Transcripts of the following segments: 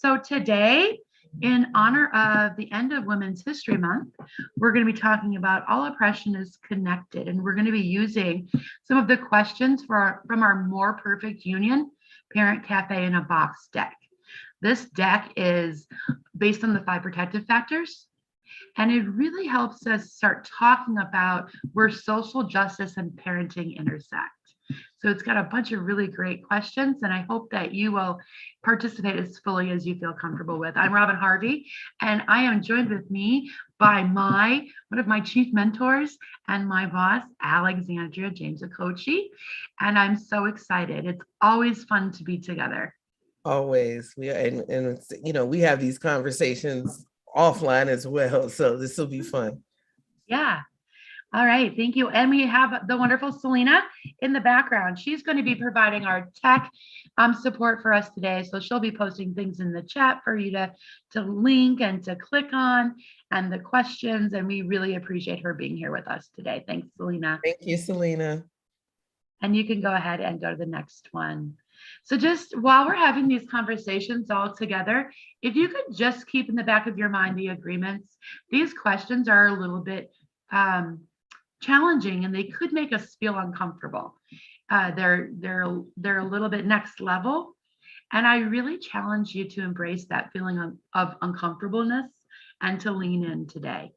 So today, in honor of the end of Women's History Month, we're going to be talking about all oppression is connected, and we're going to be using some of the questions from our More Perfect Union Parent Cafe in a Box deck. This deck is based on the 5 protective factors, and it really helps us start talking about where social justice and parenting intersect. So it's got a bunch of really great questions, and I hope that you will participate as fully as you feel comfortable with. I'm Robyn Harvey, and I am joined with me by one of my chief mentors and my boss, Alexandra James-Okochi, and I'm so excited. It's always fun to be together. Always. We are, and we have these conversations offline as well, so this will be fun. Yeah. All right, thank you. And we have the wonderful Selena in the background. She's going to be providing our tech support for us today. So she'll be posting things in the chat for you to link and to click on, and the questions. And we really appreciate her being here with us today. Thanks, Selena. Thank you, Selena. And you can go ahead and go to the next one. So just while we're having these conversations all together, if you could just keep in the back of your mind the agreements. These questions are a little bit challenging, and they could make us feel uncomfortable. They're a little bit next level, and I really challenge you to embrace that feeling of uncomfortableness and to lean in today.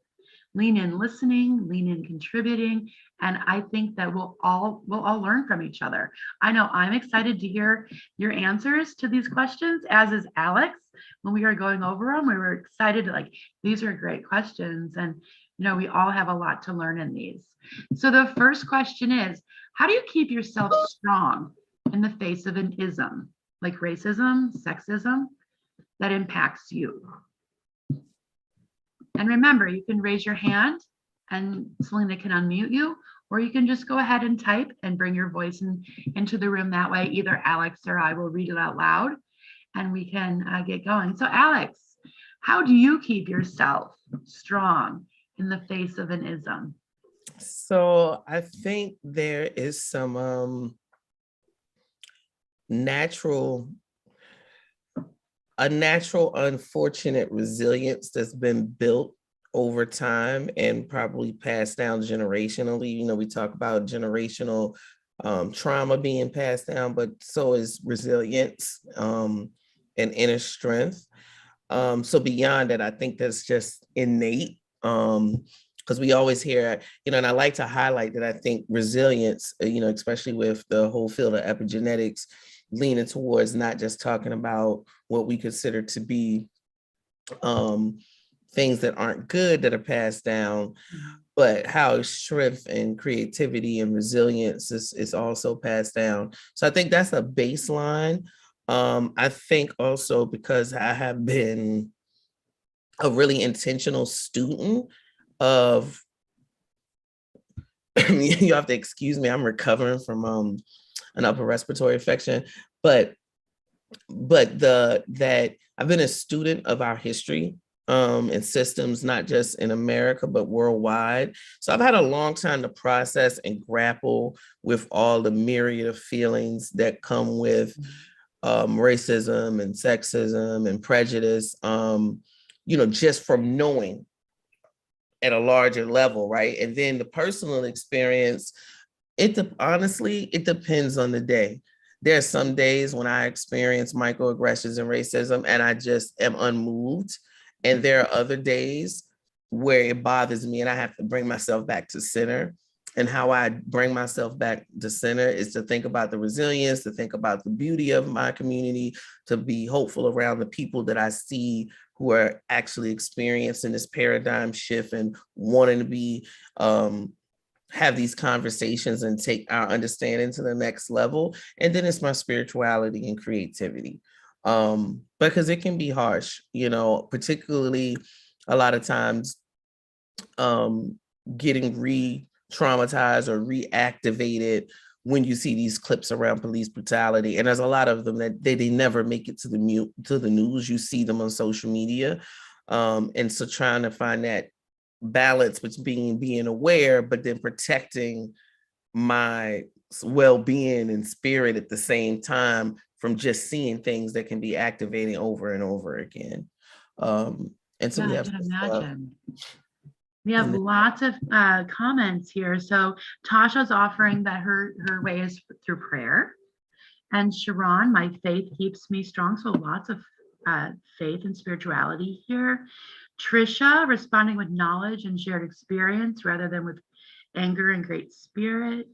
Lean in listening, lean in contributing, and I think that we'll all learn from each other. I know I'm excited to hear your answers to these questions, as is Alex. When we were going over them, we were excited, like, these are great questions, and we all have a lot to learn in these. So the first question is, how do you keep yourself strong in the face of an ism, like racism, sexism, that impacts you? And remember, you can raise your hand and Selena can unmute you, or you can just go ahead and type and bring your voice into the room. That way, either Alex or I will read it out loud and we can get going. So Alex, how do you keep yourself strong in the face of an ism? So I think there is some natural unfortunate resilience that's been built over time and probably passed down generationally. We talk about generational trauma being passed down, but so is resilience and inner strength. So beyond that, I think that's just innate. Because we always hear, and I like to highlight that I think resilience, especially with the whole field of epigenetics, leaning towards not just talking about what we consider to be things that aren't good that are passed down, but how strength and creativity and resilience is also passed down. So I think that's a baseline. I think also because I have been a really intentional student of, you have to excuse me, I'm recovering from an upper respiratory infection, but that I've been a student of our history and systems, not just in America, but worldwide. So I've had a long time to process and grapple with all the myriad of feelings that come with racism and sexism and prejudice, just from knowing at a larger level, right? And then the personal experience, honestly, it depends on the day. There are some days when I experience microaggressions and racism and I just am unmoved. And there are other days where it bothers me and I have to bring myself back to center. And how I bring myself back to center is to think about the resilience, to think about the beauty of my community, to be hopeful around the people that I see who are actually experiencing this paradigm shift and wanting to be, have these conversations and take our understanding to the next level. And then it's my spirituality and creativity, because it can be harsh, particularly a lot of times getting re-traumatized or reactivated when you see these clips around police brutality. And there's a lot of them that they never make it to the news. You see them on social media. And so trying to find that balance between being aware, but then protecting my well-being and spirit at the same time from just seeing things that can be activating over and over again. And so Yeah, we I have can some stuff. imagine. We have And lots of comments here. So Tasha's offering that her way is through prayer. And Sharon, my faith keeps me strong. So lots of faith and spirituality here. Trisha, responding with knowledge and shared experience rather than with anger and great spirit.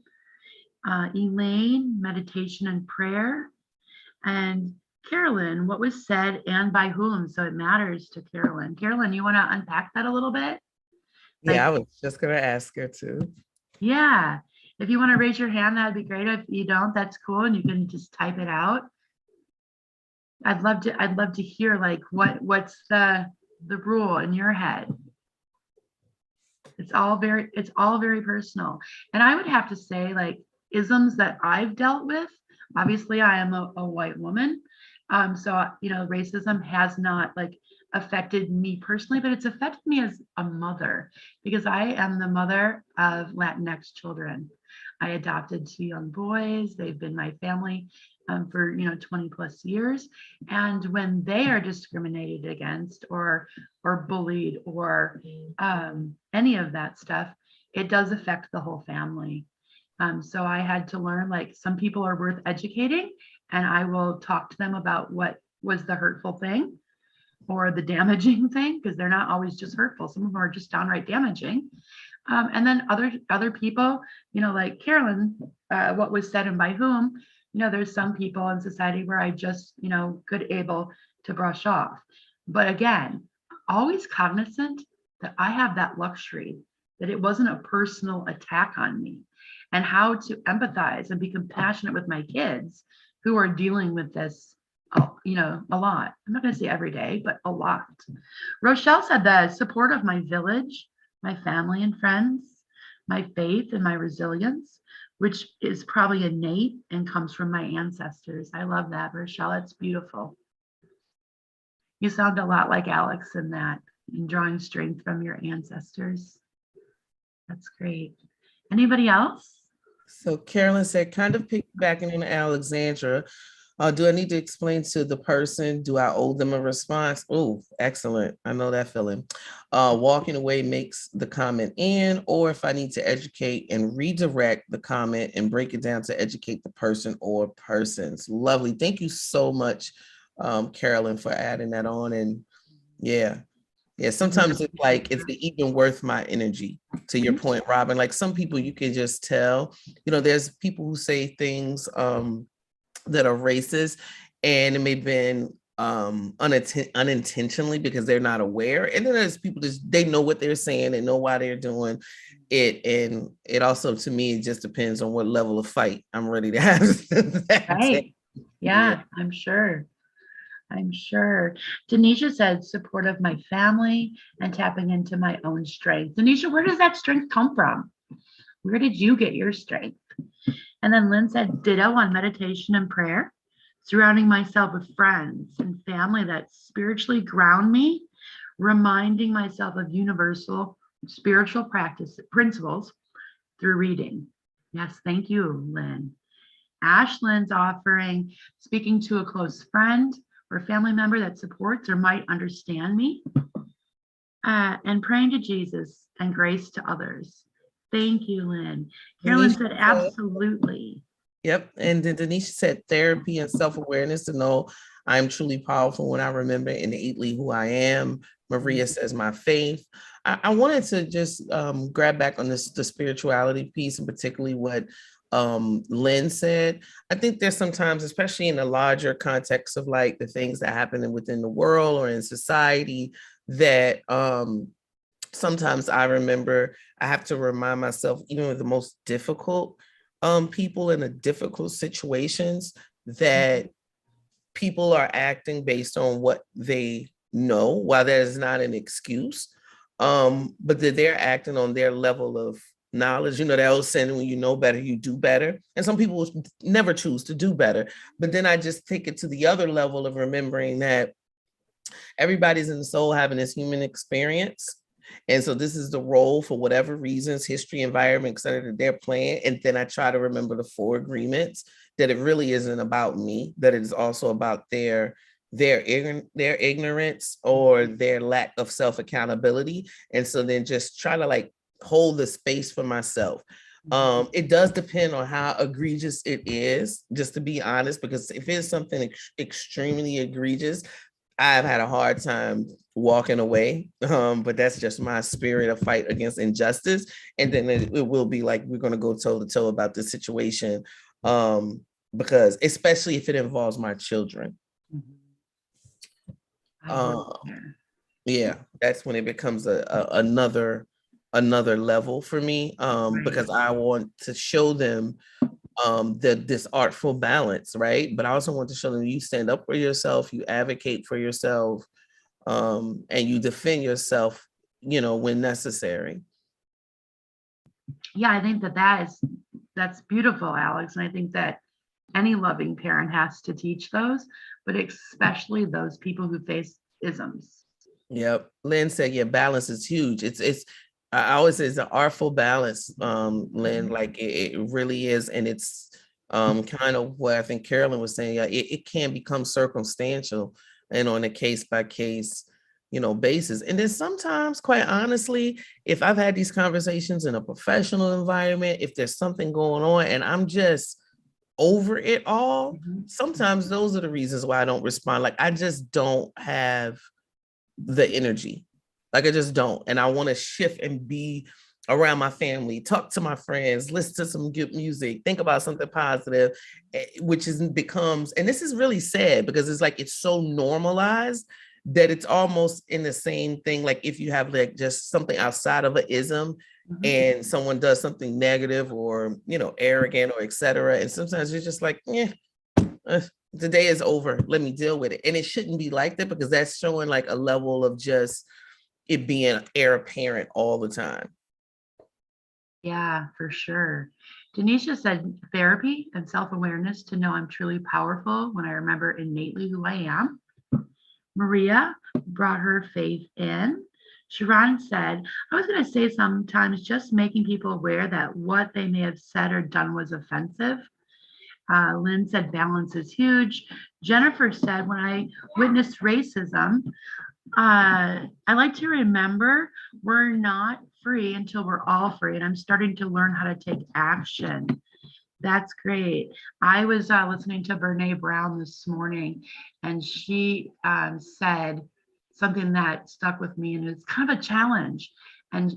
Elaine, meditation and prayer. And Carolyn, what was said and by whom? So it matters to Carolyn. Carolyn, you want to unpack that a little bit? yeah, I Like, was just gonna ask her too. yeah, if you want to raise your hand, that'd be great. If you don't, that's cool, and you can just type it out. I'd love to hear like what's the rule in your head. It's all very personal. And I would have to say, like, isms that I've dealt with, obviously I am a white woman. So racism has not like affected me personally, but it's affected me as a mother because I am the mother of Latinx children. I adopted 2 young boys. They've been my family for 20 plus years. And when they are discriminated against or bullied or any of that stuff, it does affect the whole family. So I had to learn, like, some people are worth educating, and I will talk to them about what was the hurtful thing or the damaging thing, because they're not always just hurtful. Some of them are just downright damaging. And then other people, like Carolyn, what was said and by whom, there's some people in society where I just, could able to brush off. But again, always cognizant that I have that luxury, that it wasn't a personal attack on me, and how to empathize and be compassionate with my kids who are dealing with this, a lot. I'm not going to say every day, but a lot. Rochelle said the support of my village, my family and friends, my faith and my resilience, which is probably innate and comes from my ancestors. I love that, Rochelle. That's beautiful. You sound a lot like Alex in that, in drawing strength from your ancestors. That's great. Anybody else? So Carolyn said, kind of piggybacking on Alexandra, do I need to explain to the person? Do I owe them a response? Oh, excellent. I know that feeling. Walking away makes the comment in, or if I need to educate and redirect the comment and break it down to educate the person or persons. Lovely. Thank you so much, Carolyn, for adding that on. And yeah, sometimes it's like, it's even worth my energy, to your point, Robyn. Like, some people you can just tell, there's people who say things that are racist, and it may have been unintentionally because they're not aware. And then there's people they know what they're saying, they know why they're doing it. And it also, to me, it just depends on what level of fight I'm ready to have that Right. day. Yeah, I'm sure. Denisha said support of my family and tapping into my own strength. Denisha, where does that strength come from? Where did you get your strength? And then Lynn said ditto on meditation and prayer, surrounding myself with friends and family that spiritually ground me, reminding myself of universal spiritual practice principles through reading. Yes, thank you, Lynn. Ashlyn's offering speaking to a close friend or family member that supports or might understand me, and praying to Jesus and grace to others. Thank you, Lynn. Carolyn said, absolutely. Yep. And then Denisha said therapy and self-awareness to know I'm truly powerful when I remember innately who I am. Maria says my faith. I wanted to just grab back on the spirituality piece, and particularly what Lynn said. I think there's sometimes, especially in the larger context of like the things that happen within the world or in society, that sometimes I remember I have to remind myself, even with the most difficult people in the difficult situations, that people are acting based on what they know, while that is not an excuse, but that they're acting on their level of knowledge. That old saying, when you know better, you do better. And some people never choose to do better. But then I just take it to the other level of remembering that everybody's in the soul having this human experience. And so this is the role, for whatever reasons, history, environment, et cetera, that they're playing. And then I try to remember the 4 agreements that it really isn't about me, that it is also about their ignorance or their lack of self accountability. And so then just try to like hold the space for myself. It does depend on how egregious it is, just to be honest, because if it's something extremely egregious, I've had a hard time walking away. But that's just my spirit of fight against injustice. And then it will be like, we're going to go toe to toe about this situation. Because especially if it involves my children. Yeah, that's when it becomes another level for me, because I want to show them this artful balance, right? But I also want to show them you stand up for yourself, you advocate for yourself, and you defend yourself, when necessary. Yeah, I think that's beautiful, Alex. And I think that any loving parent has to teach those, but especially those people who face isms. Yep. Lynn said, yeah, balance is huge. I always say it's an artful balance, Lynn, like it really is. And it's kind of what I think Carolyn was saying. It can become circumstantial and on a case by case, basis. And then sometimes, quite honestly, if I've had these conversations in a professional environment, if there's something going on and I'm just over it all, sometimes those are the reasons why I don't respond. Like I just don't have the energy. Like I just don't. And I want to shift and be around my family, talk to my friends, listen to some good music, think about something positive, which becomes, and this is really sad because it's like, it's so normalized that it's almost in the same thing. Like if you have like just something outside of an ism and someone does something negative or, arrogant or etc. And sometimes you're just like, the day is over. Let me deal with it. And it shouldn't be like that because that's showing like a level of just it being heir apparent all the time. Yeah, for sure. Denisha said therapy and self-awareness to know I'm truly powerful when I remember innately who I am. Maria brought her faith in. Sharon said, I was going to say sometimes just making people aware that what they may have said or done was offensive. Lynn said balance is huge. Jennifer said, when I witnessed racism, I like to remember we're not free until we're all free. And I'm starting to learn how to take action. That's great. I was listening to Brene Brown this morning, and she said something that stuck with me, and it's kind of a challenge. And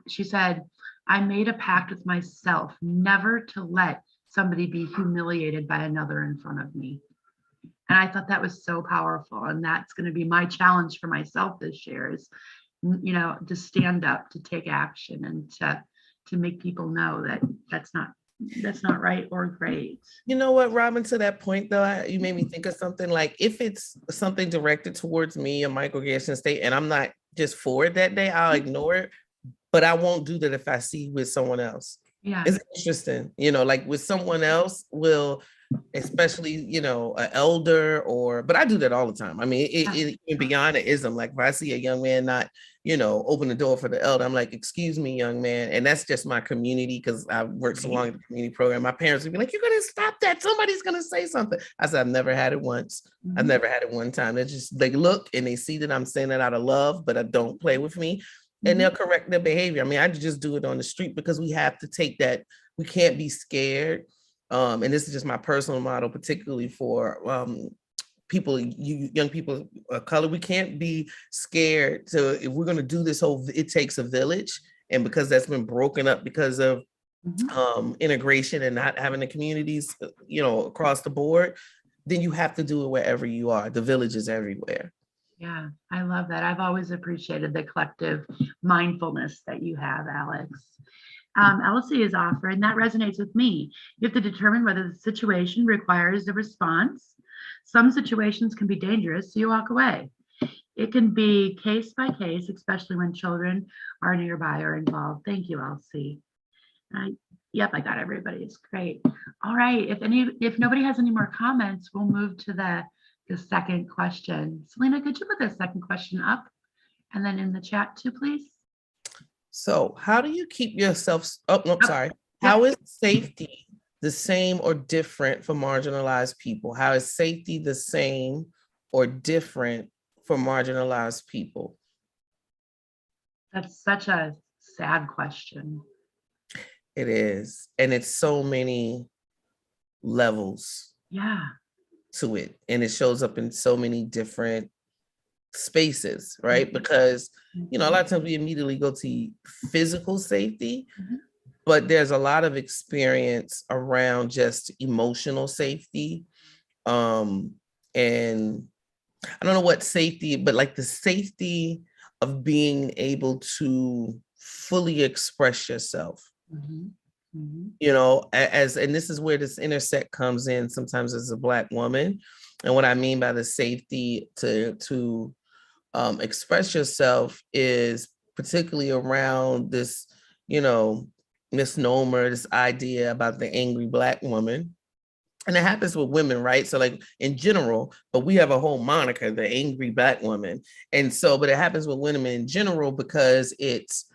she said, I made a pact with myself never to let somebody be humiliated by another in front of me. And I thought that was so powerful. And that's going to be my challenge for myself this year is, to stand up, to take action, and to make people know that that's not right or great. You know what, Robyn, to that point though, you made me think of something. Like if it's something directed towards me, a microaggression state, and I'm not just for it that day, I'll ignore it. But I won't do that if I see with someone else. Yeah. It's interesting, like with someone else will, especially, an elder but I do that all the time. I mean, it beyond the ism. Like if I see a young man not, open the door for the elder, I'm like, excuse me, young man. And that's just my community because I've worked so long in the community program. My parents would be like, you're going to stop that. Somebody's going to say something. I said, I've never had it once. I've never had it one time. They look and they see that I'm saying that out of love, but I don't play with me. And they'll correct their behavior. I mean, I just do it on the street because we have to take that. We can't be scared. And this is just my personal model, particularly for people, young people of color. We can't be scared. So if we're going to do this it takes a village. And because that's been broken up because of integration and not having the communities, across the board, then you have to do it wherever you are. The village is everywhere. Yeah, I love that. I've always appreciated the collective mindfulness that you have, Alex. Elsie is offering, that resonates with me. You have to determine whether the situation requires a response. Some situations can be dangerous, so you walk away. It can be case by case, especially when children are nearby or involved. Thank you, Elsie. Yep, I got everybody. It's great. All right, if nobody has any more comments, we'll move to the second question. Selena, could you put the second question up and then in the chat too, please? So how do you keep yourself, sorry. How is safety the same or different for marginalized people? How is safety the same or different for marginalized people? That's such a sad question. It is. And it's so many levels Yeah. to it. And it shows up in so many different spaces, right? Because, you know, a lot of times we immediately go to physical safety, but there's a lot of experience around just emotional safety. And I don't know what safety, but like the safety of being able to fully express yourself. You know, as and this is where this intersect comes in sometimes as a Black woman. And what I mean by the safety to express yourself is particularly around this, you know, misnomer, this idea about the angry Black woman. And it happens with women, right? So like in general, but we have a whole moniker, the angry Black woman. And so, but it happens with women in general because it's,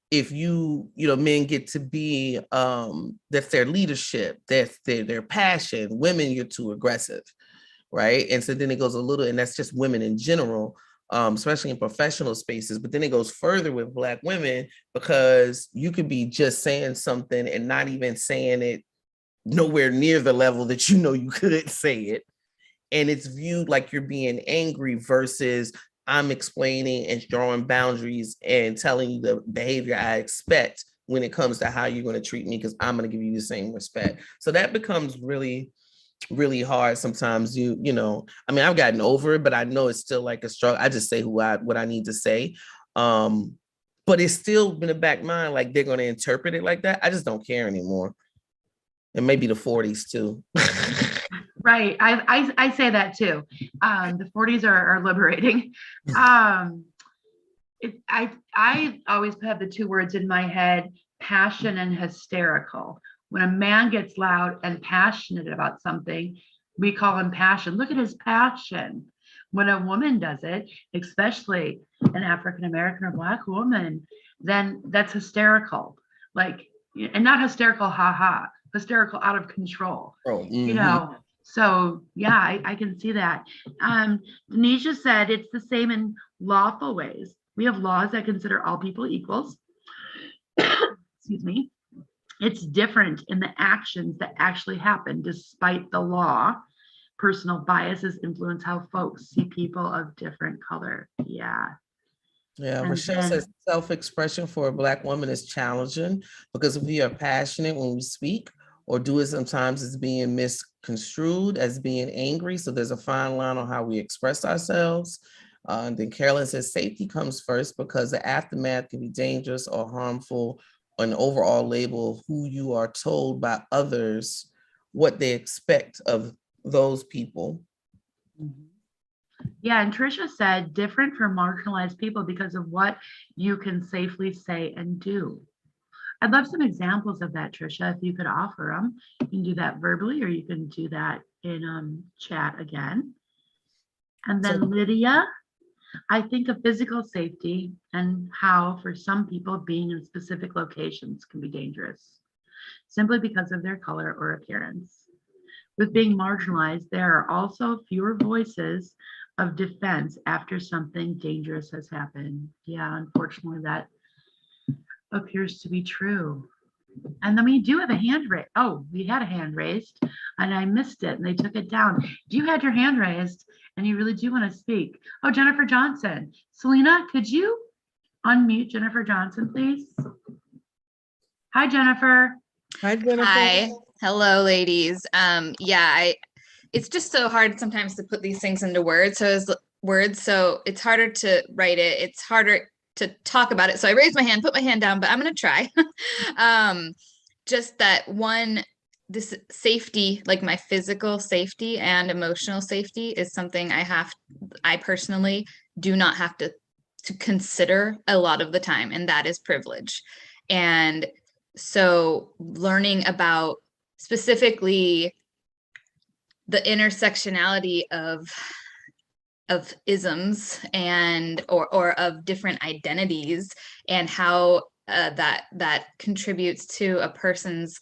if you know, men get to be, that's their leadership, that's their passion. Women, you're too aggressive, right? And so then it goes a little, and that's just women in general, especially in professional spaces. But then it goes further with Black women because you could be just saying something and not even saying it nowhere near the level that you know you could say it. And it's viewed like you're being angry versus I'm explaining and drawing boundaries and telling you the behavior I expect when it comes to how you're going to treat me, because I'm going to give you the same respect. So that becomes really, really hard sometimes. You know, I mean, I've gotten over it, but I know it's still like a struggle. I just say what I need to say. But it's still been a back mind, like they're going to interpret it like that. I just don't care anymore. And maybe the 40s too. Right. I say that too. The 40s are liberating. I always have the two words in my head, passion and hysterical. When a man gets loud and passionate about something, we call him passion. Look at his passion. When a woman does it, especially an African American or Black woman, then that's hysterical. Like, and not hysterical, haha, hysterical out of control. You know, so yeah, I can see that. Denisha said it's the same in lawful ways. We have laws that consider all people equals. Excuse me. It's different in the actions that actually happen despite the law. Personal biases influence how folks see people of different color. Yeah. Yeah, Rochelle says self-expression for a Black woman is challenging because if we are passionate when we speak, or do it sometimes as being misconstrued as being angry. So there's a fine line on how we express ourselves. And then Carolyn says safety comes first because the aftermath can be dangerous or harmful, an overall label of who you are told by others, what they expect of those people. Yeah, and Tricia said different for marginalized people because of what you can safely say and do. I'd love some examples of that, Tricia, if you could offer them. You can do that verbally or you can do that in chat again. And then Lydia, I think of physical safety and how for some people being in specific locations can be dangerous simply because of their color or appearance. With being marginalized, there are also fewer voices of defense after something dangerous has happened. Yeah, unfortunately, that appears to be true. And then we do have a hand raised. Oh, we had a hand raised and I missed it and they took it down. You had your hand raised and you really do want to speak. Oh, Jennifer Johnson. Selena, could you unmute Jennifer Johnson, please? Hi, Jennifer. Hi, Jennifer. Hi. Hello, ladies. It's just so hard sometimes to put these things into words. So it's harder to write it. It's harder to talk about it. So I raised my hand, put my hand down, but I'm going to try. Just that one, this safety, like my physical safety and emotional safety is something I personally do not have to consider a lot of the time. And that is privilege. And so learning about specifically the intersectionality of isms and or of different identities and how that contributes to a person's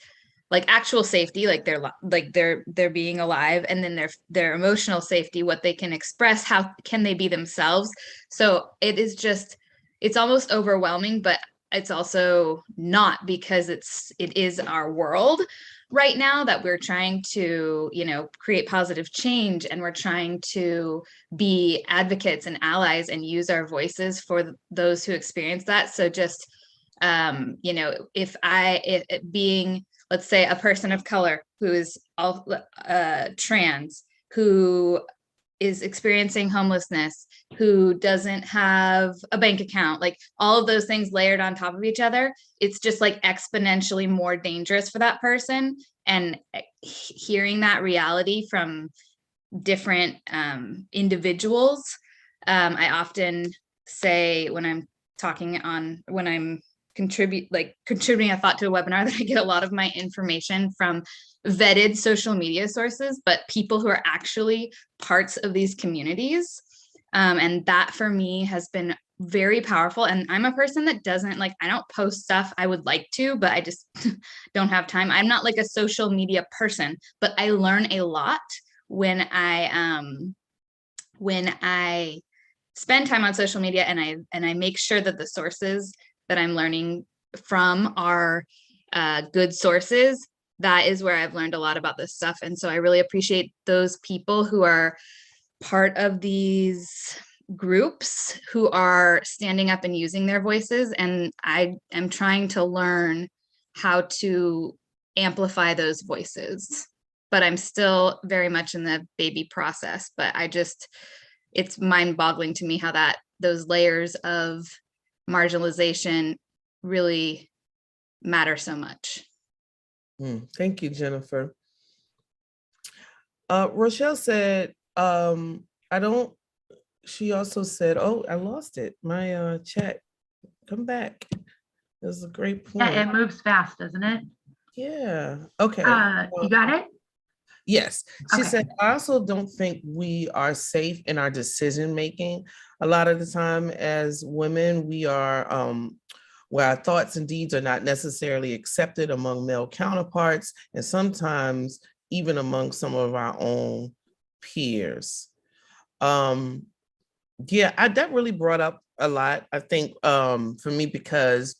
like actual safety, like they're being alive, and then their emotional safety, what they can express, how can they be themselves. So it's almost overwhelming, but it's also not, because it is our world right now that we're trying to, create positive change, and we're trying to be advocates and allies and use our voices for those who experience that. So just, if being, let's say, a person of color who is all trans, who is experiencing homelessness, who doesn't have a bank account, like all of those things layered on top of each other, it's just like exponentially more dangerous for that person. And hearing that reality from different individuals, I often say when I'm contributing a thought to a webinar, that I get a lot of my information from vetted social media sources, but people who are actually parts of these communities. And that for me has been very powerful. And I'm a person that I don't post stuff. I would like to, but I just don't have time. I'm not like a social media person, but I learn a lot when I spend time on social media, and I make sure that the sources that I'm learning from are good sources. That is where I've learned a lot about this stuff. And so I really appreciate those people who are part of these groups, who are standing up and using their voices. And I am trying to learn how to amplify those voices. But I'm still very much in the baby process. But it's mind-boggling to me how those layers of marginalization really matter so much. Thank you, Jennifer. Rochelle said, she also said, oh, I lost it. My chat, come back. This is a great point. Yeah, it moves fast, doesn't it? Yeah, okay. You got it? Yes. She Okay. said, I also don't think we are safe in our decision-making. A lot of the time as women, we are, where our thoughts and deeds are not necessarily accepted among male counterparts, and sometimes even among some of our own peers. Yeah, that really brought up a lot, I think, for me, because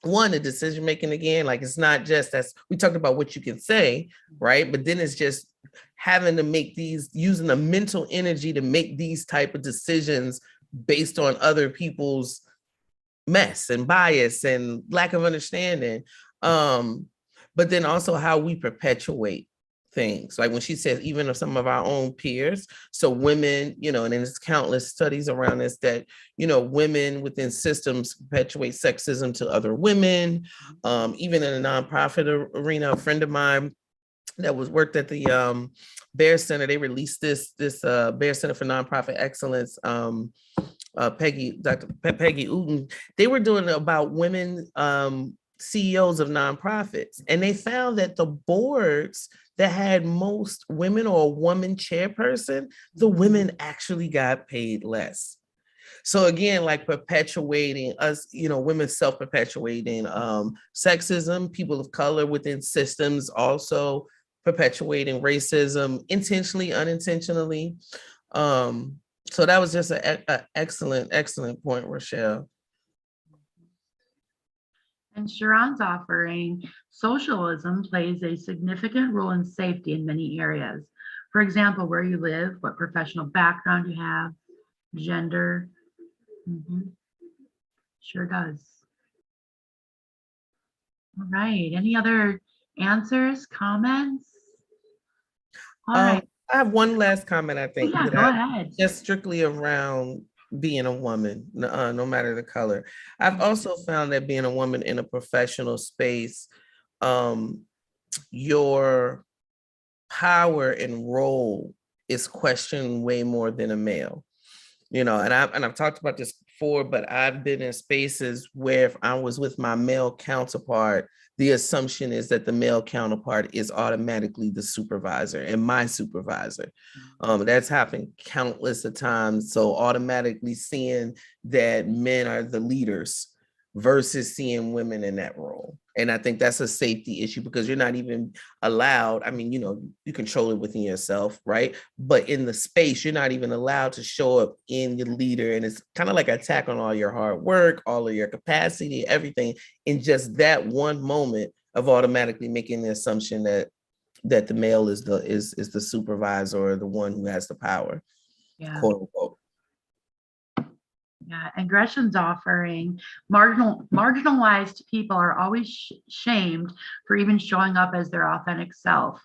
one, the decision making, again, like it's not just as we talked about what you can say, right? But then it's just having to make using the mental energy to make these type of decisions based on other people's mess and bias and lack of understanding. But then also how we perpetuate things. Like when she says, even of some of our own peers. So women, and there's countless studies around this, that, women within systems perpetuate sexism to other women. Even in a nonprofit arena, a friend of mine that worked at the Bear Center, they released this Bear Center for Nonprofit Excellence, Dr. Peggy Uten, they were doing about women CEOs of nonprofits. And they found that the boards that had most women or a woman chairperson, the women actually got paid less. So again, like perpetuating us, women self-perpetuating sexism, people of color within systems also perpetuating racism, intentionally, unintentionally. So that was just an excellent point, Rochelle. And Sharon's offering, socialism plays a significant role in safety in many areas. For example, where you live, what professional background you have, gender. Sure does. All right. Any other answers, comments? All right. I have one last comment, I think. Yeah, go ahead. Just strictly around being a woman, no matter the color. I've also found that being a woman in a professional space, your power and role is questioned way more than a male. And I've talked about this before, but I've been in spaces where if I was with my male counterpart, the assumption is that the male counterpart is automatically the supervisor and my supervisor. That's happened countless of times. So automatically seeing that men are the leaders versus seeing women in that role. And I think that's a safety issue because you're not even allowed. I mean, you control it within yourself, right? But in the space, you're not even allowed to show up in your leader. And it's kind of like an attack on all your hard work, all of your capacity, everything, in just that one moment of automatically making the assumption that the male is the supervisor or the one who has the power, quote unquote. Yeah, and Gresham's offering marginalized people are always shamed for even showing up as their authentic self,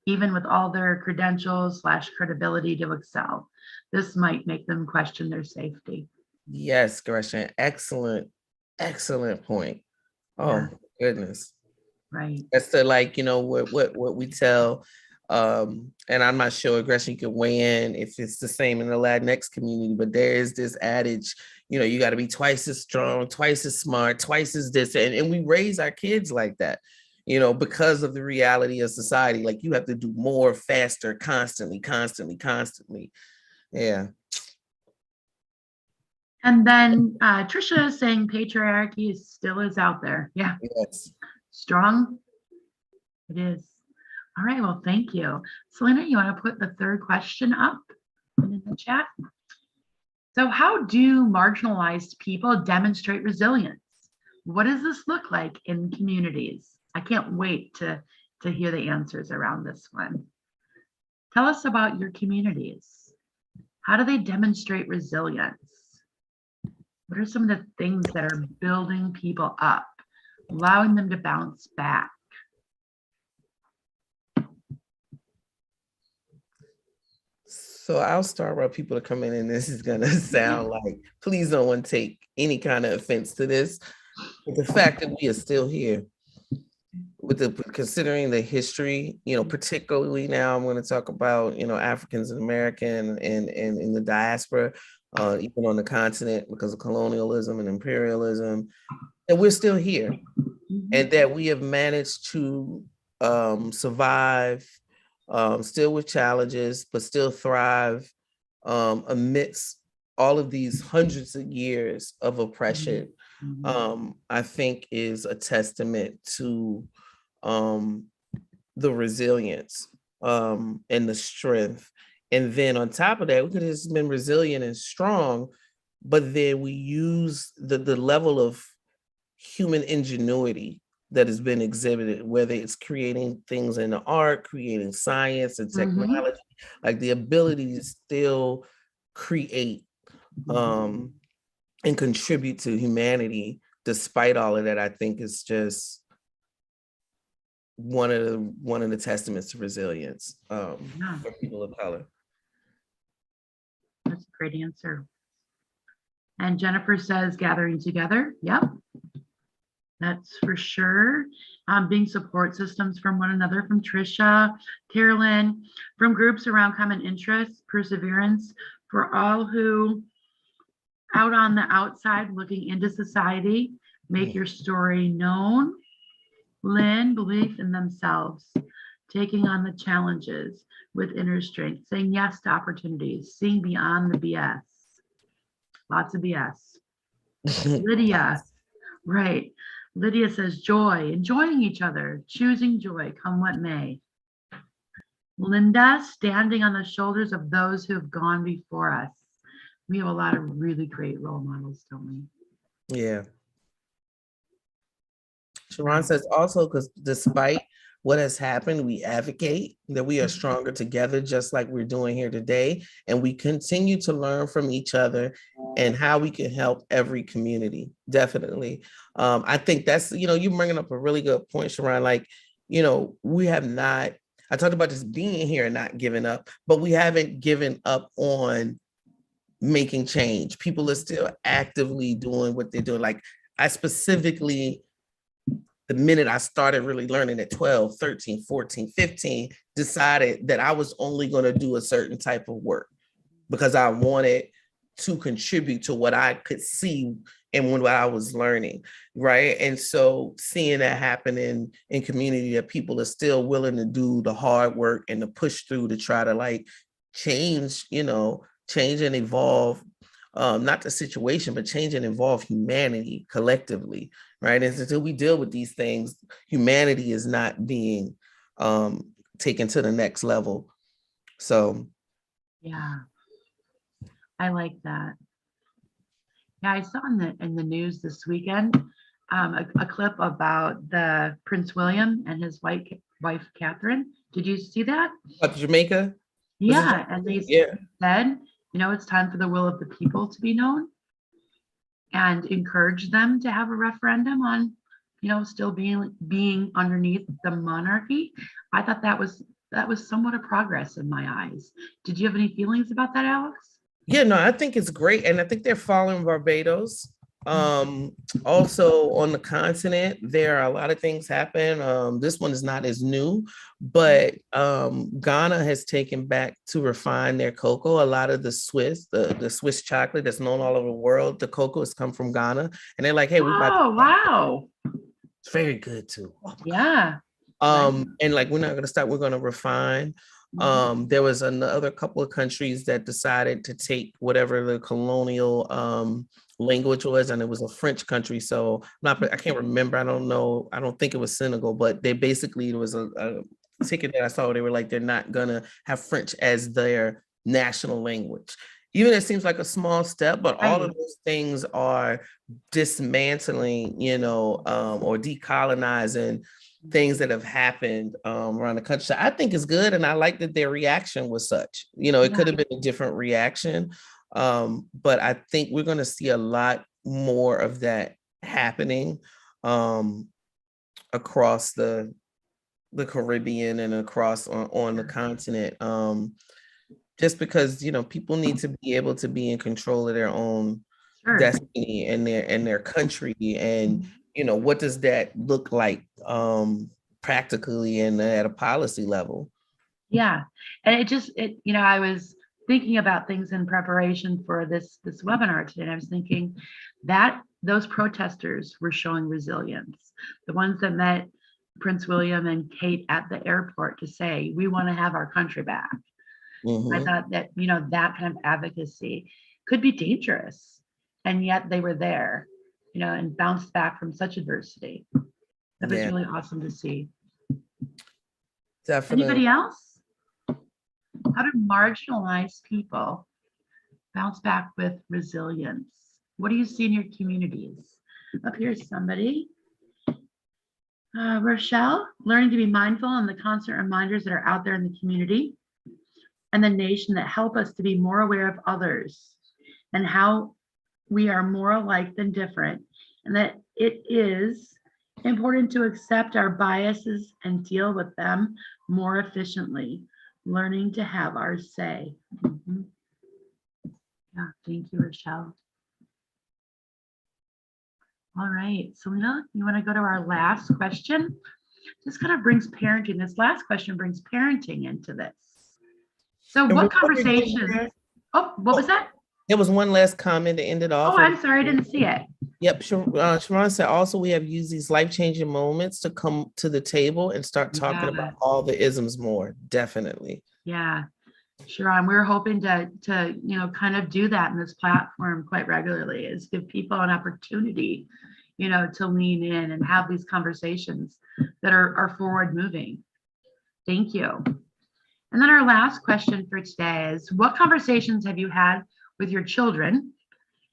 even with all their credentials / credibility to excel. This might make them question their safety. Yes, Gresham, excellent point. Oh, goodness. Right. That's the what we tell, and I'm not sure, Gresham, you can weigh in if it's the same in the Latinx community, but there is this adage, you got to be twice as strong, twice as smart, twice as this, and we raise our kids like that, because of the reality of society. Like, you have to do more, faster, constantly. Yeah. And then Trisha is saying patriarchy still is out there. Yeah. Yes. Strong. It is. All right. Well, thank you. Selena, you want to put the third question up in the chat? So how do marginalized people demonstrate resilience? What does this look like in communities? I can't wait to hear the answers around this one. Tell us about your communities. How do they demonstrate resilience? What are some of the things that are building people up, allowing them to bounce back? So I'll start where people are coming in. This is going to sound like, please no one take any kind of offense to this. But the fact that we are still here, considering the history, particularly now I'm going to talk about, Africans and American and in the diaspora, even on the continent because of colonialism and imperialism, that we're still here and that we have managed to survive, still with challenges, but still thrive amidst all of these hundreds of years of oppression, I think is a testament to the resilience and the strength. And then on top of that, we could have just been resilient and strong, but then we use the level of human ingenuity that has been exhibited, whether it's creating things in the art, creating science and technology, like the ability to still create and contribute to humanity despite all of that, I think is just one of the testaments to resilience for people of color. That's a great answer. And Jennifer says gathering together. Yep. That's for sure. Being support systems from one another, from Trisha, Carolyn, from groups around common interests, perseverance for all who out on the outside looking into society, make your story known. Lynn, belief in themselves, taking on the challenges with inner strength, saying yes to opportunities, seeing beyond the BS. Lots of BS. Lydia, right. Lydia says joy, enjoying each other, choosing joy, come what may. Linda, standing on the shoulders of those who have gone before us. We have a lot of really great role models, don't we? Yeah. Sharon says also, because despite what has happened, we advocate that we are stronger together, just like we're doing here today. And we continue to learn from each other and how we can help every community. Definitely. I think that's, you're bringing up a really good point, Sharon. Like, we have not, I talked about just being here and not giving up, but we haven't given up on making change. People are still actively doing what they're doing. Like, I specifically, the minute I started really learning at 12, 13, 14, 15, decided that I was only going to do a certain type of work because I wanted to contribute to what I could see and what I was learning, right? And so seeing that happen in community, that people are still willing to do the hard work and to push through to try to change and evolve not the situation, but change and involve humanity collectively, right? And until we deal with these things, humanity is not being taken to the next level. So Yeah, I like that. Yeah, I saw in the news this weekend a clip about the Prince William and his wife Catherine. Did you see that? about Jamaica? Was it Yeah, and they Yeah. said, it's time for the will of the people to be known, and encourage them to have a referendum on, still being underneath the monarchy. I thought that was somewhat a progress in my eyes. Did you have any feelings about that, Alex? Yeah, no, I think it's great. And I think they're following Barbados. Also on the continent, there are a lot of things happen. This one is not as new, but Ghana has taken back to refine their cocoa. A lot of the Swiss chocolate that's known all over the world, the cocoa has come from Ghana. And they're like, hey, wow. It's very good too. Oh Yeah. And like, we're not going to stop, we're going to refine. There was another couple of countries that decided to take whatever the colonial language was, and it was a French country. So I can't remember. I don't know. I don't think it was Senegal, but they basically, it was a ticket that I saw. They were like, they're not gonna have French as their national language. Even it seems like a small step, but all of those things are dismantling, or decolonizing things that have happened around the country. So I think it's good. And I like that their reaction was such, it could have been a different reaction. But I think we're going to see a lot more of that happening across the Caribbean and across on the continent. Just because, people need to be able to be in control of their own destiny and their country. And what does that look like practically and at a policy level? Yeah. And I was thinking about things in preparation for this webinar today. And I was thinking that those protesters were showing resilience. The ones that met Prince William and Kate at the airport to say, we want to have our country back. I thought that, that kind of advocacy could be dangerous. And yet they were there, and bounced back from such adversity. That was really awesome to see. Definitely. Anybody else? How do marginalized people bounce back with resilience? What do you see in your communities? Up here's somebody. Rochelle, learning to be mindful and the constant reminders that are out there in the community and the nation that help us to be more aware of others and how we are more alike than different, and that it is important to accept our biases and deal with them more efficiently, learning to have our say. Yeah, thank you, Rochelle. All right, Selena, you want to go to our last question? This kind of brings parenting. This last question brings parenting into this. So what conversation? Oh, what was that? There was one last comment to end it off. Oh, I'm sorry, I didn't see it. Yep, Sharon said also we have used these life-changing moments to come to the table and start talking about all the isms more. Definitely. Yeah, Sharon, we're hoping to kind of do that in this platform quite regularly, is give people an opportunity, to lean in and have these conversations that are forward moving. Thank you. And then our last question for today is, what conversations have you had with your children?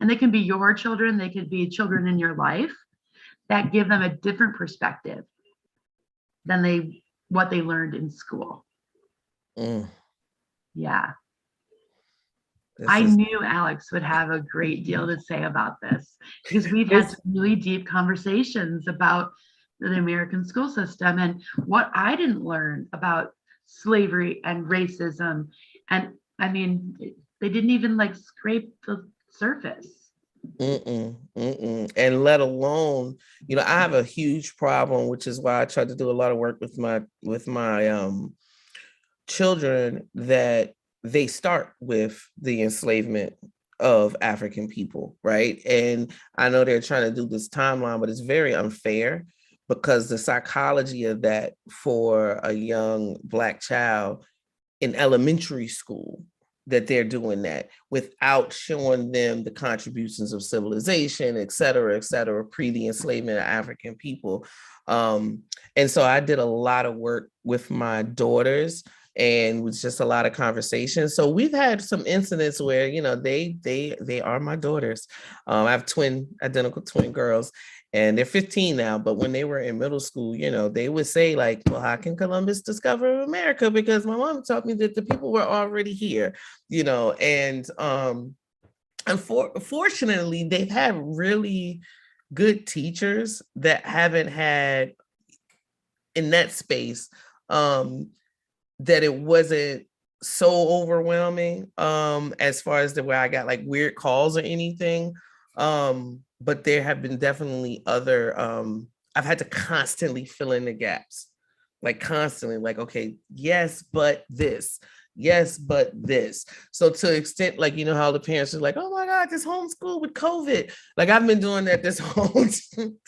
And they can be your children, they could be children in your life, that give them a different perspective than what they learned in school. Yeah. I knew Alex would have a great deal to say about this, because we've had some really deep conversations about the American school system and what I didn't learn about slavery and racism. And I mean, they didn't even scrape the surface. And let alone, I have a huge problem, which is why I tried to do a lot of work with my children, that they start with the enslavement of African people, right? And I know they're trying to do this timeline, but it's very unfair, because the psychology of that for a young Black child in elementary school that they're doing that without showing them the contributions of civilization, et cetera, pre the enslavement of African people. And so I did a lot of work with my daughters, and with just a lot of conversations. So we've had some incidents where, you know, they are my daughters. I have identical twin girls, and they're 15 now. But when they were in middle school, you know, they would say like, well, how can Columbus discover America? Because my mom taught me that the people were already here, you know, and unfortunately, they've had really good teachers that haven't had in that space, that it wasn't so overwhelming, as far as the way I got like weird calls or anything. But there have been definitely other, I've had to constantly fill in the gaps, like constantly, like, okay, yes, but this. Yes, but this. So to the extent, like, you know, how the parents are like, oh my God, this homeschool with COVID. Like I've been doing that this whole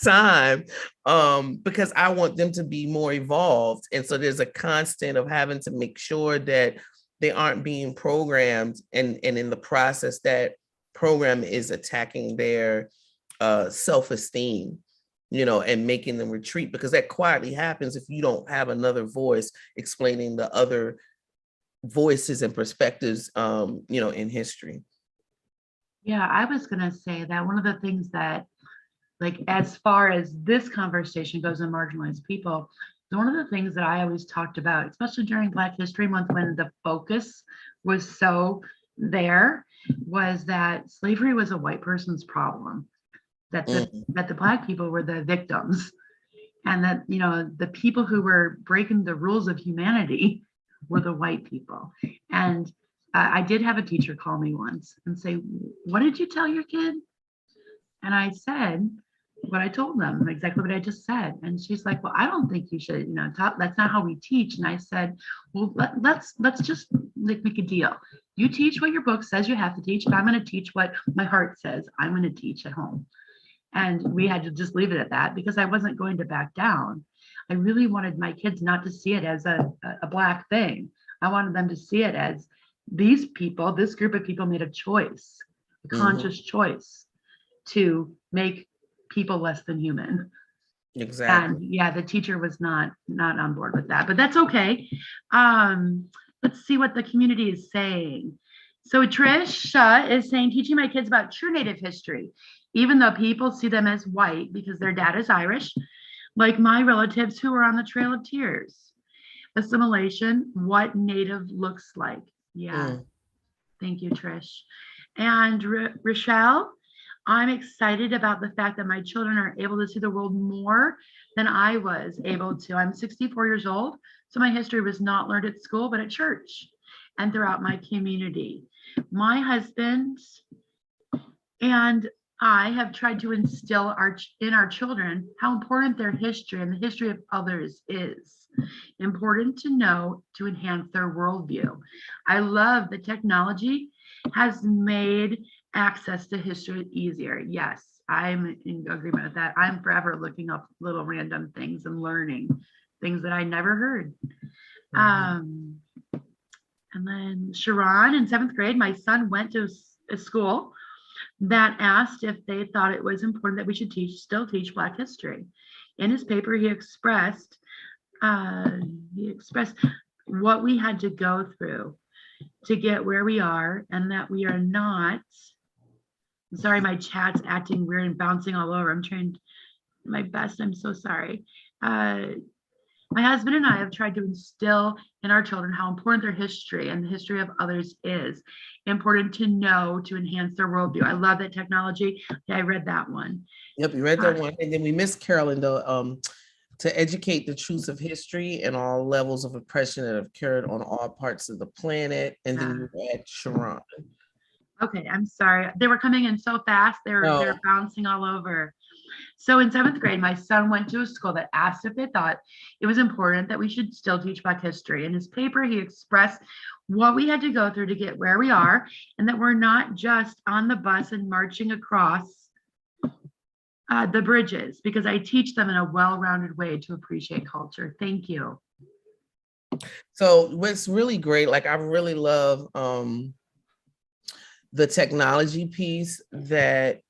time, because I want them to be more evolved. And so there's a constant of having to make sure that they aren't being programmed, and in the process that program is attacking their self-esteem, you know, and making them retreat, because that quietly happens if you don't have another voice explaining the other voices and perspectives, you know, in history. Yeah, I was going to say that one of the things that, like, as far as this conversation goes on marginalized people, one of the things that I always talked about, especially during Black History Month, when the focus was so there, was that slavery was a white person's problem, that the Black people were the victims, and that, you know, the people who were breaking the rules of humanity were the white people. And I did have a teacher call me once and say, what did you tell your kid? And I said what I told them, exactly what I just said. And she's like, well, I don't think you should, you know, that's not how we teach. And I said, well, let's just like make a deal. You teach what your book says you have to teach, and I'm going to teach what my heart says I'm going to teach at home. And we had to just leave it at that, because I wasn't going to back down. I really wanted my kids not to see it as a Black thing. I wanted them to see it as these people, this group of people made a choice, a conscious choice to make people less than human. Exactly. And yeah, the teacher was not on board with that, but that's okay. Let's see what the community is saying. So Trish is saying, teaching my kids about true Native history, even though people see them as white because their dad is Irish, like my relatives who are on the Trail of Tears. Assimilation, what Native looks like. Yeah. Thank you, Trish. And Rochelle, I'm excited about the fact that my children are able to see the world more than I was able to. I'm 64 years old, so my history was not learned at school, but at church and throughout my community. My husband and I have tried to instill in our children how important their history and the history of others is. Important to know to enhance their worldview. I love the technology has made access to history easier. Yes, I'm in agreement with that. I'm forever looking up little random things and learning things that I never heard. And then Sharon, in 7th grade, my son went to a school that asked if they thought it was important that we should still teach Black history. In his paper, he expressed what we had to go through to get where we are, and that we are not. I'm sorry, my chat's acting weird and bouncing all over. I'm trying my best. I'm so sorry. My husband and I have tried to instill in our children how important their history and the history of others is. Important to know to enhance their worldview. I love that technology. Yeah, I read that one. Yep, you read that one. And then we missed Carolyn, though, to educate the truths of history and all levels of oppression that have occurred on all parts of the planet. And then you read Sharon. Okay, I'm sorry. They were coming in so fast. They're bouncing all over. So in 7th grade, my son went to a school that asked if they thought it was important that we should still teach Black history. In his paper, he expressed what we had to go through to get where we are, and that we're not just on the bus and marching across the bridges, because I teach them in a well-rounded way to appreciate culture. Thank you. So what's really great, like I really love the technology piece that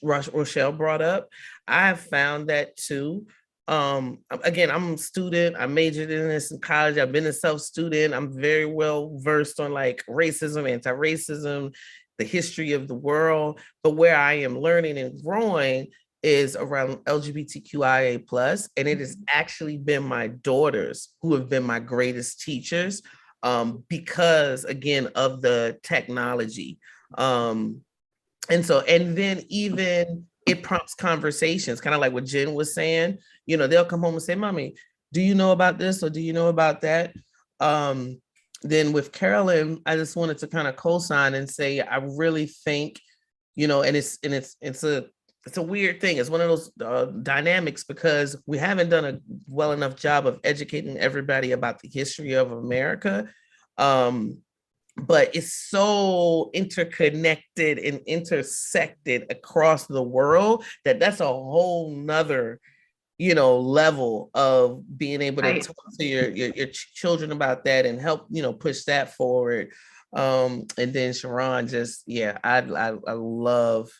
Rochelle brought up, I have found that too. Again, I'm a student. I majored in this in college. I've been a self-student. I'm very well versed on like racism, anti-racism, the history of the world. But where I am learning and growing is around LGBTQIA plus, and it has actually been my daughters who have been my greatest teachers, because again of the technology. And then even it prompts conversations, kind of like what Jen was saying. You know, they'll come home and say, "Mommy, do you know about this or do you know about that?" Then with Carolyn, I just wanted to kind of co-sign and say, I really think, you know, and it's a weird thing. It's one of those dynamics because we haven't done a well enough job of educating everybody about the history of America. But it's so interconnected and intersected across the world that that's a whole nother, you know, level of being able to talk to your children about that and help, you know, push that forward. And then Sharon, just, yeah, I love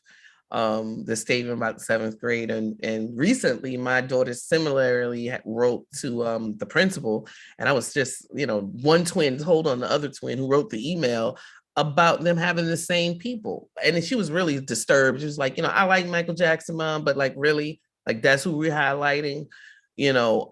the statement about the seventh grade. And recently my daughter similarly wrote to the principal, and I was just, you know, one twin told on the other twin who wrote the email about them having the same people. And she was really disturbed. She was like, you know, I like Michael Jackson, Mom, but like really, like that's who we're highlighting, you know.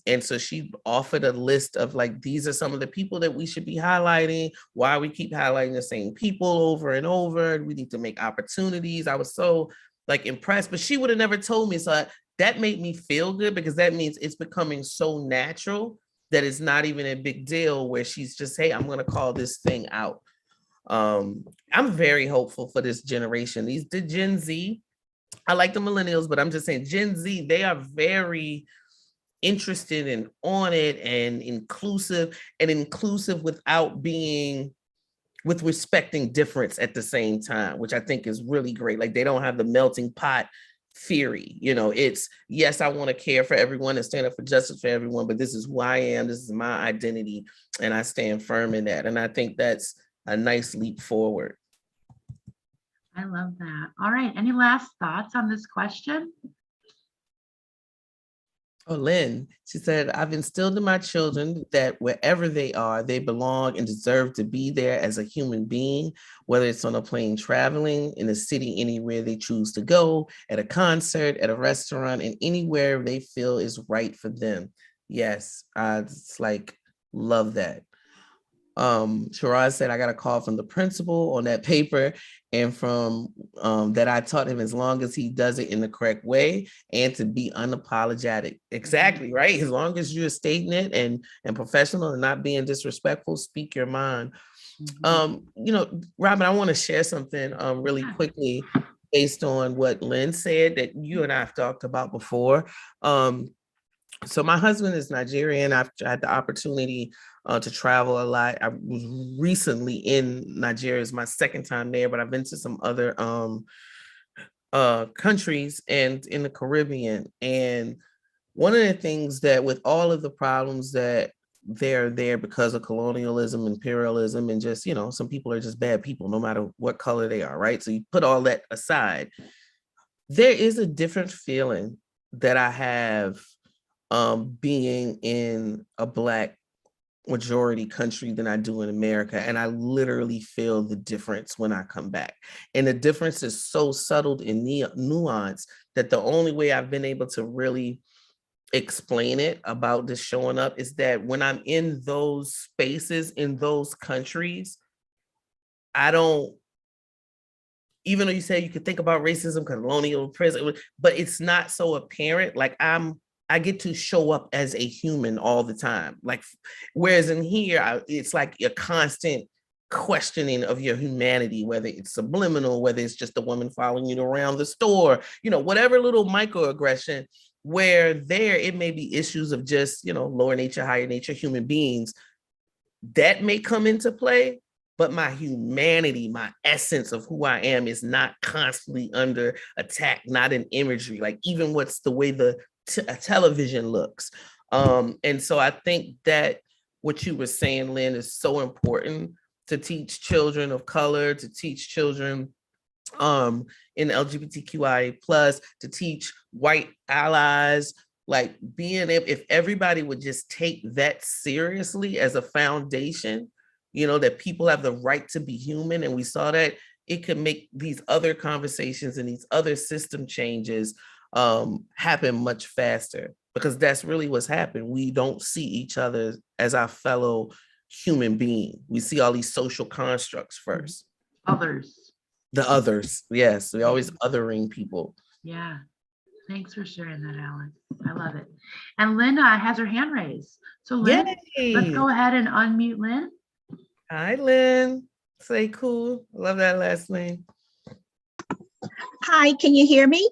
And so she offered a list of like, these are some of the people that we should be highlighting, why we keep highlighting the same people over and over. We need to make opportunities. I was so like impressed, but she would have never told me. So that made me feel good, because that means it's becoming so natural that it's not even a big deal where she's just, hey, I'm going to call this thing out. I'm very hopeful for this generation. The Gen Z, I like the millennials, but I'm just saying Gen Z, they are very interested and on it and inclusive without being, with respecting difference at the same time, which I think is really great. Like they don't have the melting pot theory. You know, it's, yes, I want to care for everyone and stand up for justice for everyone, but this is who I am. This is my identity. And I stand firm in that. And I think that's a nice leap forward. I love that. All right. Any last thoughts on this question? Oh, Lynn, she said, I've instilled in my children that wherever they are, they belong and deserve to be there as a human being, whether it's on a plane traveling, in a city, anywhere they choose to go, at a concert, at a restaurant, and anywhere they feel is right for them. Yes, I just like, love that. Shiraz said, I got a call from the principal on that paper, and from that I taught him, as long as he does it in the correct way and to be unapologetic. Exactly, right? As long as you're stating it and professional and not being disrespectful, speak your mind. You know, Robyn, I want to share something really quickly based on what Lynn said that you and I have talked about before. So my husband is Nigerian. I've had the opportunity to travel a lot. I was recently in Nigeria. It's my second time there, but I've been to some other countries and in the Caribbean. And one of the things that, with all of the problems that they're there because of colonialism, imperialism, and just, you know, some people are just bad people, no matter what color they are, right? So you put all that aside, there is a different feeling that I have being in a Black majority country than I do in America. And I literally feel the difference when I come back. And the difference is so subtle and nuanced that the only way I've been able to really explain it about this showing up is that when I'm in those spaces, in those countries, I don't, even though you say you could think about racism, colonial prison, but it's not so apparent. Like I get to show up as a human all the time. Like, whereas in here, it's like a constant questioning of your humanity, whether it's subliminal, whether it's just a woman following you around the store, you know, whatever little microaggression, where there, it may be issues of just, you know, lower nature, higher nature, human beings that may come into play. But my humanity, my essence of who I am is not constantly under attack, not in imagery, like even what's the way a television looks. And so I think that what you were saying, Lynn, is so important. to teach children of color, to teach children in LGBTQIA plus, to teach white allies, like being able, if everybody would just take that seriously as a foundation, you know, that people have the right to be human. And we saw that it could make these other conversations and these other system changes happen much faster, because that's really what's happened. We don't see each other as our fellow human being. We see all these social constructs first. Others. The others, yes. We always othering people. Yeah. Thanks for sharing that, Alex. I love it. And Linda has her hand raised. So Lynn, let's go ahead and unmute Lynn. Hi, Lynn. Say cool. Love that last name. Hi, can you hear me?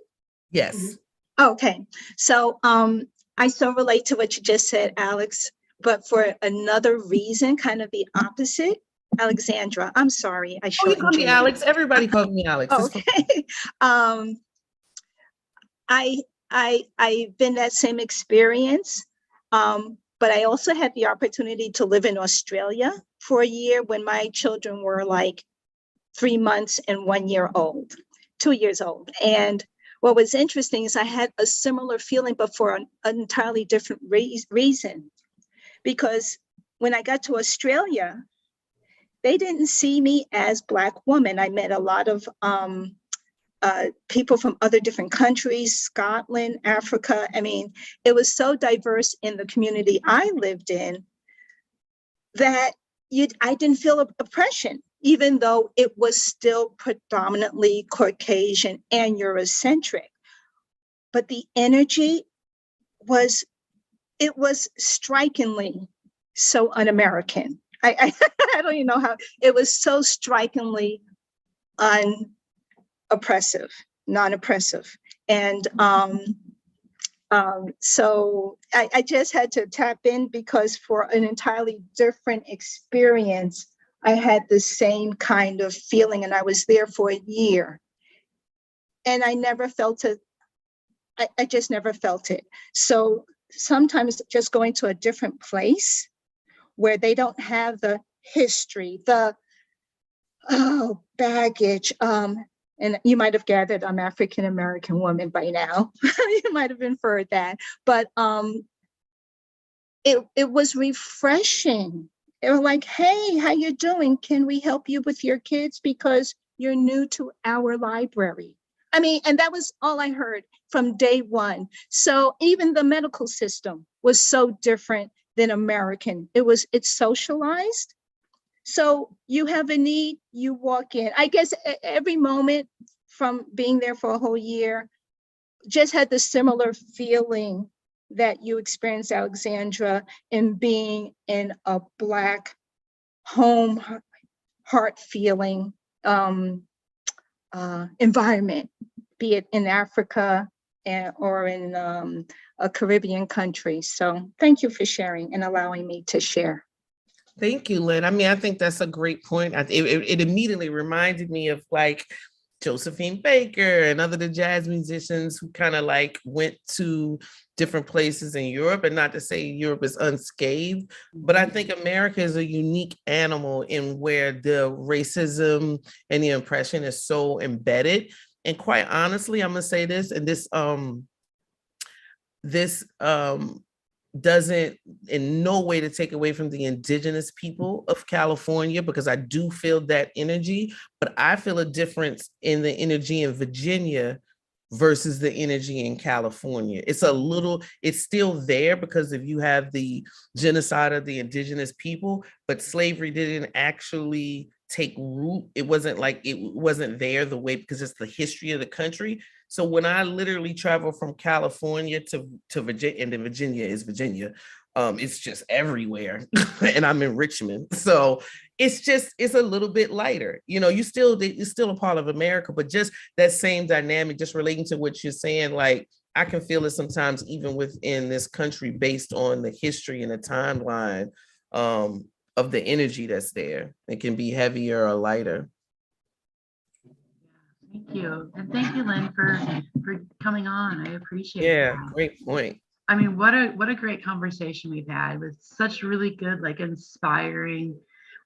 Yes. Okay. So I so relate to what you just said, Alex, but for another reason, kind of the opposite. Alexandra, I'm sorry. Oh, you call me Alex. Everybody calls me Alex. Okay. I've been that same experience, but I also had the opportunity to live in Australia for a year when my children were like 3 months and 1 year old, 2 years old. And what was interesting is I had a similar feeling, but for an entirely different reason. Because when I got to Australia, they didn't see me as Black woman. I met a lot of people from other different countries, Scotland, Africa. I mean, it was so diverse in the community I lived in that I didn't feel oppression, even though it was still predominantly Caucasian and Eurocentric. But the energy was strikingly so un-American. I don't even know how, it was so strikingly unoppressive, non-oppressive. And so I just had to tap in, because for an entirely different experience, I had the same kind of feeling, and I was there for a year. And I never felt it. I just never felt it. So sometimes just going to a different place where they don't have the history, the baggage. And you might have gathered I'm African-American woman by now. You might have inferred that. But it was refreshing. They were like, hey, how you doing? Can we help you with your kids? Because you're new to our library. I mean, and that was all I heard from day one. So even the medical system was so different than American. It's socialized. So you have a need, you walk in. I guess every moment from being there for a whole year just had the similar feeling that you experienced, Alexandra, in being in a Black home, heart feeling environment, be it in Africa or in a Caribbean country. So thank you for sharing and allowing me to share. Thank you, Lynn. I mean, I think that's a great point. It immediately reminded me of like Josephine Baker and other the jazz musicians who kind of like went to different places in Europe. And not to say Europe is unscathed, but I think America is a unique animal in where the racism and the oppression is so embedded. And quite honestly, I'm gonna say this, and this doesn't in no way to take away from the indigenous people of California, because I do feel that energy, but I feel a difference in the energy in Virginia versus the energy in California. It's still there because if you have the genocide of the indigenous people, but slavery didn't actually take root. It wasn't there the way, because it's the history of the country. So when I literally travel from California to Virginia, and then Virginia is Virginia, it's just everywhere. And I'm in Richmond. So it's a little bit lighter. You know, it's still a part of America, but just that same dynamic, just relating to what you're saying, like I can feel it sometimes even within this country based on the history and the timeline of the energy that's there. It can be heavier or lighter. Thank you. And thank you, Lynn, for coming on. I appreciate it. Yeah, great point. I mean, what a great conversation we've had with such really good, like inspiring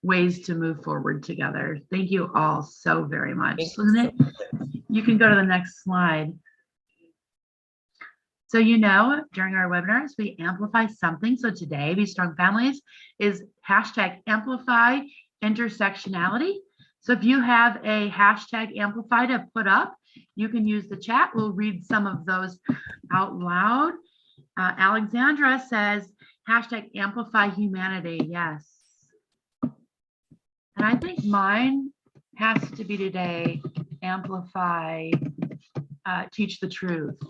ways to move forward together. Thank you all so very much. Thank So you so then you can go to the next slide. So, during our webinars, we amplify something. So today, Be Strong Families is hashtag amplify intersectionality. So if you have a hashtag amplify to put up, you can use the chat. We'll read some of those out loud. Alexandra says, hashtag amplify humanity. Yes. And I think mine has to be today, amplify, teach the truth.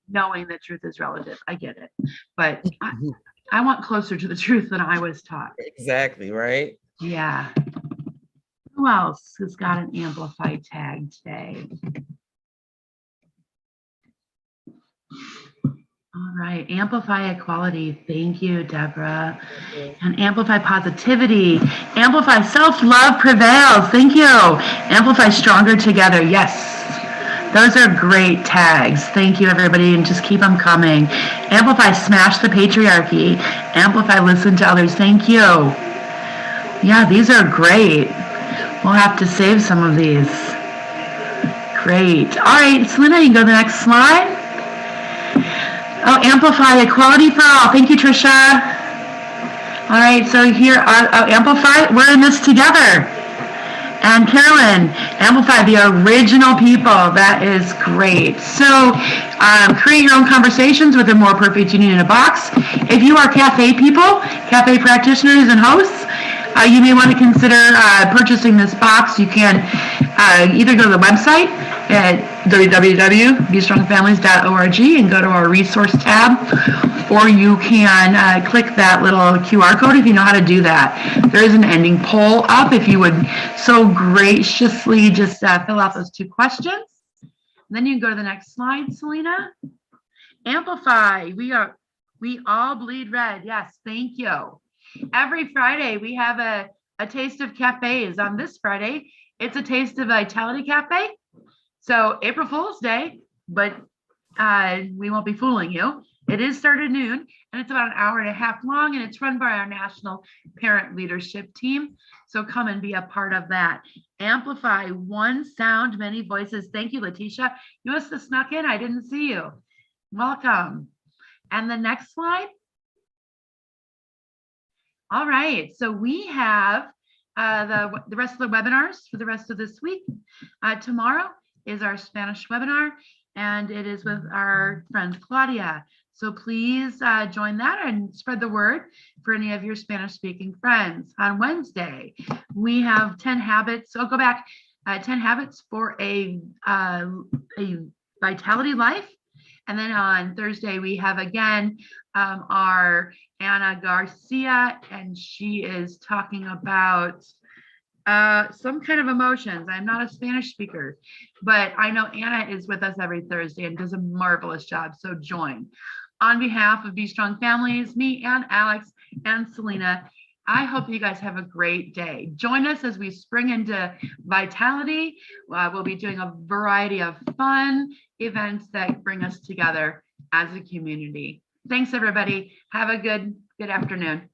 Knowing that truth is relative. I get it. But I want closer to the truth than I was taught. Exactly, right? Yeah. Who else has got an amplify tag today? All right, amplify equality. Thank you, Deborah. And amplify positivity. Amplify self-love prevails. Thank you. Amplify stronger together. Yes. Those are great tags. Thank you, everybody, and just keep them coming. Amplify smash the patriarchy. Amplify listen to others. Thank you. Yeah, these are great. We'll have to save some of these. Great. All right, Selena, you can go to the next slide. Oh, amplify equality for all. Thank you, Trisha. All right, so here, amplify, we're in this together. And Carolyn, amplify the original people. That is great. So create your own conversations with a more perfect union in a box. If you are Café people, Café practitioners and hosts, you may want to consider purchasing this box. You can either go to the website at www.bestrongfamilies.org and go to our resource tab, or you can click that little QR code if you know how to do that. There is an ending poll up if you would so graciously just fill out those 2 questions. And then you can go to the next slide, Selena. Amplify. We all bleed red. Yes, thank you. Every Friday we have a taste of cafes. On this Friday, it's a taste of Vitality Cafe. So April Fool's Day, but we won't be fooling you. It is started at noon, and it's about an hour and a half long, and it's run by our national parent leadership team. So come and be a part of that. Amplify one sound, many voices. Thank you, Letitia. You must have snuck in. I didn't see you. Welcome. And the next slide. All right, so we have the rest of the webinars for the rest of this week. Tomorrow is our Spanish webinar, and it is with our friend Claudia. So please join that and spread the word for any of your Spanish speaking friends. On Wednesday, we have 10 habits. So I'll go back, 10 habits for a vitality life. And then on Thursday, we have again our Anna Garcia, and she is talking about some kind of emotions. I'm not a Spanish speaker, but I know Anna is with us every Thursday and does a marvelous job, so join. On behalf of Be Strong Families, me and Alex and Selena, I hope you guys have a great day. Join us as we spring into vitality. We'll be doing a variety of fun events that bring us together as a community. Thanks, everybody. Have a good afternoon.